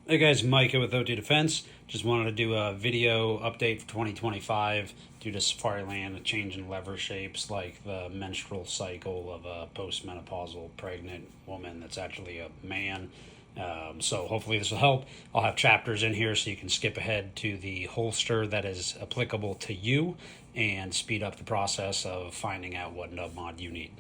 Hey guys, Micah with OT Defense. Just wanted to do a video update for 2025 due to Safariland, a change in lever shapes like the menstrual cycle of a postmenopausal pregnant woman that's actually a man. So hopefully this will help. I'll have chapters in here so you can skip ahead to the holster that is applicable to you and speed up the process of finding out what nub mod you need.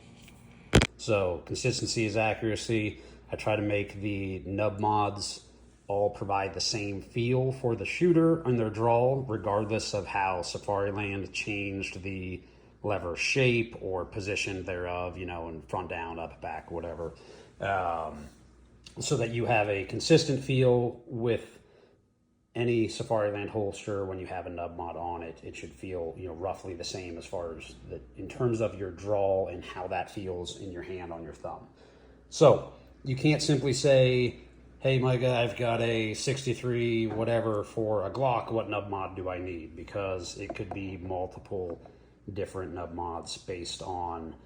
So consistency is accuracy. I try to make the nub mods all provide the same feel for the shooter and their draw, regardless of how Safariland changed the lever shape or position thereof, in front, down, up, back, whatever. So that you have a consistent feel with any Safariland holster. When you have a nub mod on it, it should feel roughly the same as far as in terms of your draw and how that feels in your hand on your thumb. So you can't simply say, hey Micah, I've got a 63 whatever for a Glock, what nub mod do I need? Because it could be multiple different nub mods based on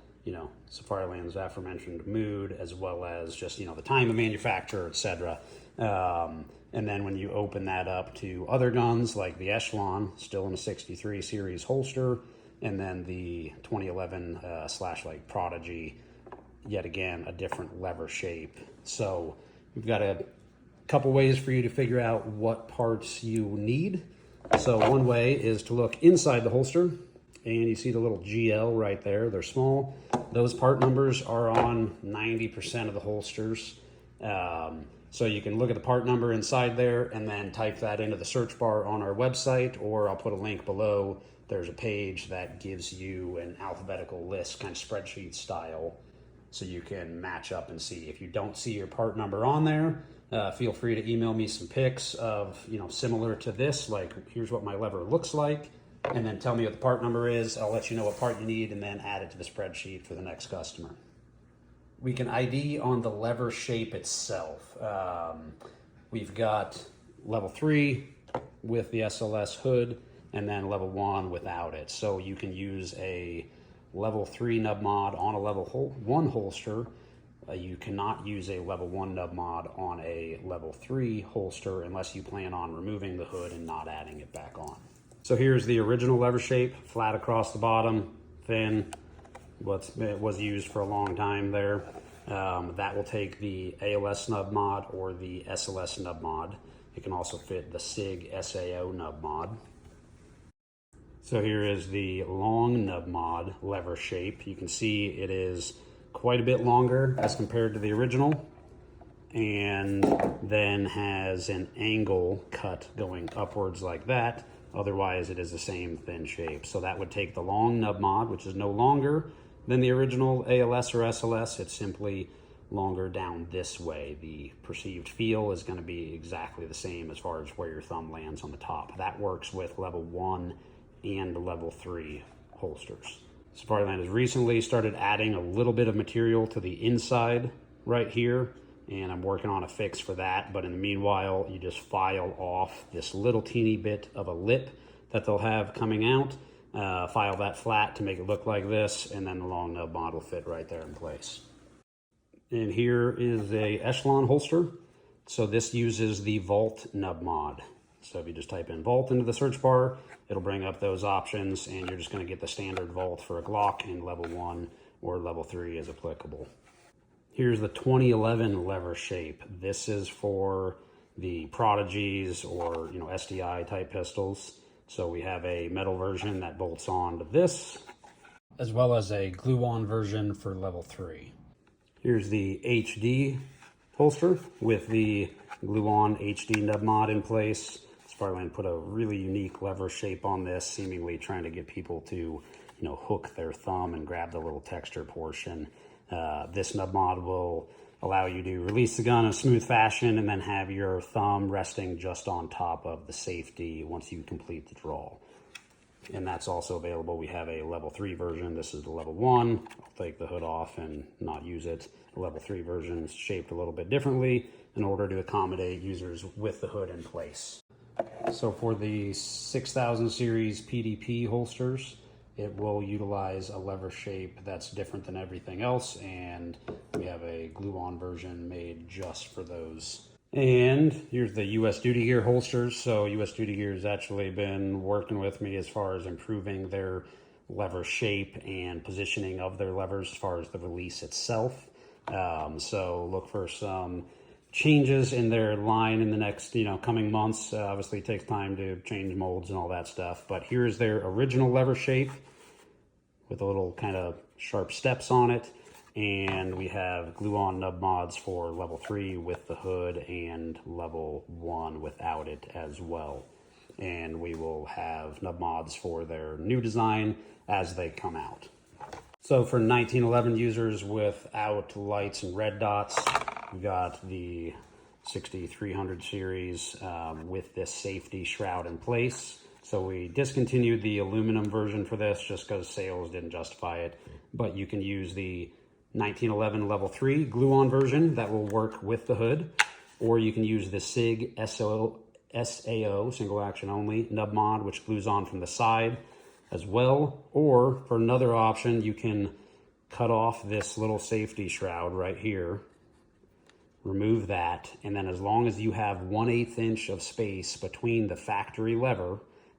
Safariland's aforementioned mood, as well as just the time of manufacture, etc. And then when you open that up to other guns like the Echleon, still in a 63 series holster, and then the 2011 / Prodigy, yet again a different lever shape. So we've got a couple ways for you to figure out what parts you need. So one way is to look inside the holster, and you see the little GL right there. They're small. Those part numbers are on 90% of the holsters. So you can look at the part number inside there and then type that into the search bar on our website, or I'll put a link below. There's a page that gives you an alphabetical list, kind of spreadsheet style, so you can match up and see. If you don't see your part number on there, feel free to email me some pics of, similar to this, like here's what my lever looks like, and then tell me what the part number is. I'll let you know what part you need and then add it to the spreadsheet for the next customer. We can ID on the lever shape itself. We've got level 3 with the SOLIS hood, and then level 1 without it. So you can use a level 3 nub mod on a level 1 holster. You cannot use a level 1 nub mod on a level 3 holster unless you plan on removing the hood and not adding it back on. So here's the original lever shape, flat across the bottom, thin, was used for a long time there. That will take the AOS nub mod or the SOLIS nub mod. It can also fit the SIG SAO nub mod. So here is the long nub mod lever shape. You can see it is quite a bit longer as compared to the original, and then has an angle cut going upwards like that. Otherwise, it is the same thin shape. So that would take the long nub mod, which is no longer than the original ALS or SLS. It's simply longer down this way. The perceived feel is going to be exactly the same as far as where your thumb lands on the top. That works with level 1 and level 3 holsters. Safariland has recently started adding a little bit of material to the inside right here, and I'm working on a fix for that. But in the meanwhile, you just file off this little teeny bit of a lip that they'll have coming out. File that flat to make it look like this, and then the long nub mod will fit right there in place. And here is a Echleon holster. So this uses the Vault nub mod. So if you just type in Vault into the search bar, it'll bring up those options, and you're just going to get the standard Vault for a Glock in level 1 or level 3 as applicable. Here's the 2011 lever shape. This is for the Prodigies or SDI type pistols. So we have a metal version that bolts on to this, as well as a glue-on version for level 3. Here's the HD holster with the glue-on HD nub mod in place. Safariland put a really unique lever shape on this, seemingly trying to get people to hook their thumb and grab the little texture portion. This nub mod will allow you to release the gun in a smooth fashion and then have your thumb resting just on top of the safety once you complete the draw. And that's also available. We have a level 3 version. This is the level 1. I'll take the hood off and not use it. The level 3 version is shaped a little bit differently in order to accommodate users with the hood in place. So for the 6000 series PDP holsters, it will utilize a lever shape that's different than everything else, and we have a glue-on version made just for those And here's the U.S. duty gear holsters. So U.S. duty gear has actually been working with me as far as improving their lever shape and positioning of their levers as far as the release itself. So look for some changes in their line in the next, coming months. Obviously it takes time to change molds and all that stuff, but here's their original lever shape with a little kind of sharp steps on it. And we have glue-on nub mods for level 3 with the hood and level 1 without it as well. And we will have nub mods for their new design as they come out. So for 1911 users without lights and red dots, we got the 6300 series with this safety shroud in place. So we discontinued the aluminum version for this just because sales didn't justify it, but you can use the 1911 level 3 glue-on version that will work with the hood, or you can use the SIG SAO, single action only, nub mod, which glues on from the side as well. Or for another option, you can cut off this little safety shroud right here, remove that, and then as long as you have 1/8 inch of space between the factory lever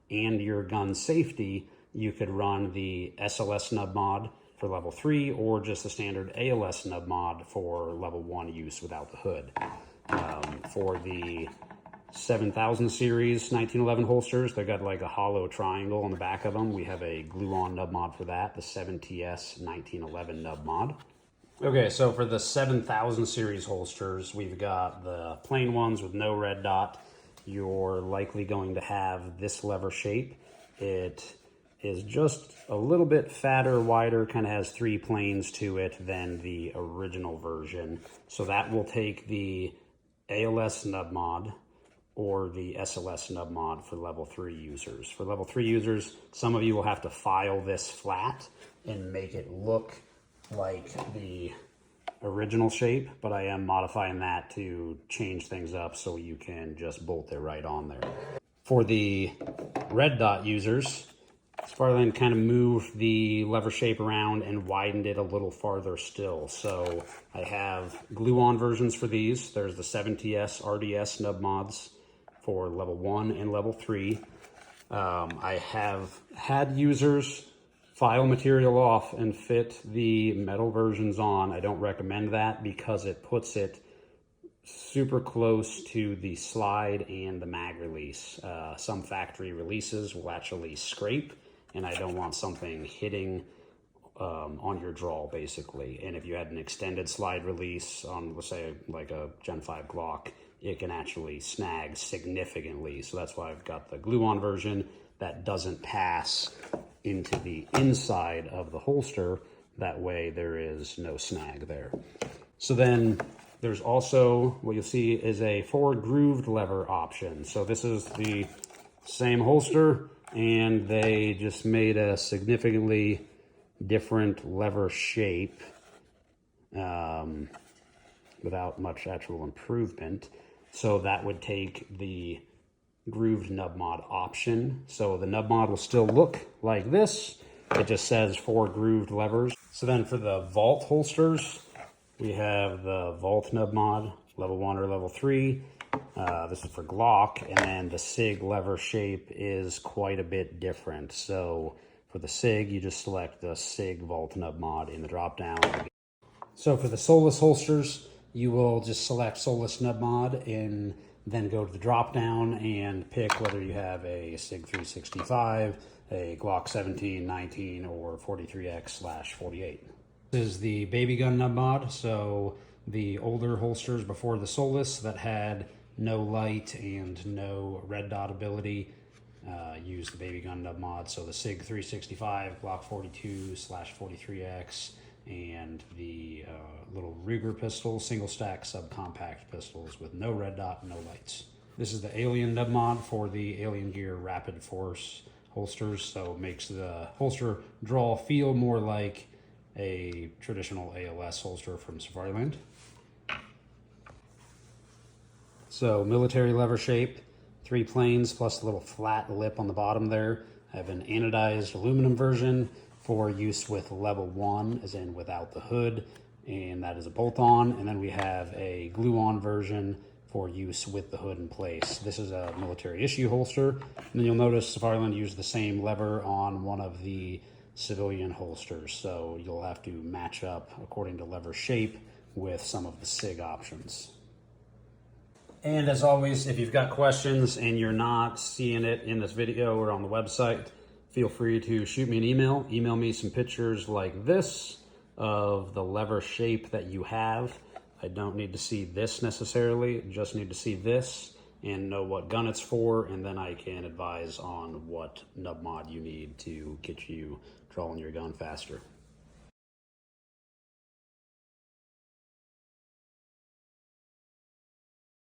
and your gun safety, you could run the SOLIS nub mod for level 3 or just the standard ALS nub mod for level 1 use without the hood. For the 7000 series 1911 holsters, they got like a hollow triangle on the back of them. We have a glue-on nub mod for that, the 7TS 1911 nub mod. Okay, so for the 7000 series holsters, we've got the plain ones with no red dot. You're likely going to have this lever shape. It is just a little bit fatter, wider, kind of has 3 planes to it than the original version. So that will take the ALS nub mod or the SOS nub mod for level 3 users. For level 3 users, some of you will have to file this flat and make it look like the original shape, but I am modifying that to change things up so you can just bolt it right on there. For the red dot users, Sparland kind of moved the lever shape around and widened it a little farther still. So I have glue-on versions for these. There's the 7TS RDS nub mods for level 1 and level 3. I have had users file material off and fit the metal versions on. I don't recommend that because it puts it super close to the slide and the mag release. Some factory releases will actually scrape, and I don't want something hitting on your draw basically. And if you had an extended slide release on, let's say like a Gen 5 Glock, it can actually snag significantly. So that's why I've got the glue-on version that doesn't pass into the inside of the holster. That way there is no snag there. So then there's also, what you'll see is a forward grooved lever option. So this is the same holster, and they just made a significantly different lever shape without much actual improvement. So that would take the grooved nub mod option. So the nub mod will still look like this. It just says 4 grooved levers. So then for the vault holsters, we have the vault nub mod, level 1 or level 3. This is for Glock, and then the SIG lever shape is quite a bit different. So for the SIG, you just select the SIG vault nub mod in the drop down. So for the SOLIS holsters, you will just select SOLIS nub mod and then go to the drop down and pick whether you have a SIG 365, a Glock 17, 19, or 43X/48. This is the baby gun nub mod. So the older holsters before the SOLIS that had no light and no red dot ability use the baby gun nub mod. So the SIG 365, Glock 42/43X, and the little Ruger pistol, single stack subcompact pistols with no red dot, no lights. This is the Alien nub mod for the Alien Gear Rapid Force holsters, so it makes the holster draw feel more like a traditional ALS holster from Safariland. So military lever shape, 3 planes plus a little flat lip on the bottom there. I have an anodized aluminum version for use with level 1, as in without the hood, and that is a bolt-on. And then we have a glue-on version for use with the hood in place. This is a military issue holster. And then you'll notice Safariland used the same lever on one of the civilian holsters. So you'll have to match up according to lever shape with some of the SIG options. And as always, if you've got questions and you're not seeing it in this video or on the website, feel free to shoot me an email. Email me some pictures like this of the lever shape that you have. I don't need to see this necessarily, just need to see this and know what gun it's for, and then I can advise on what nub mod you need to get you drawing your gun faster.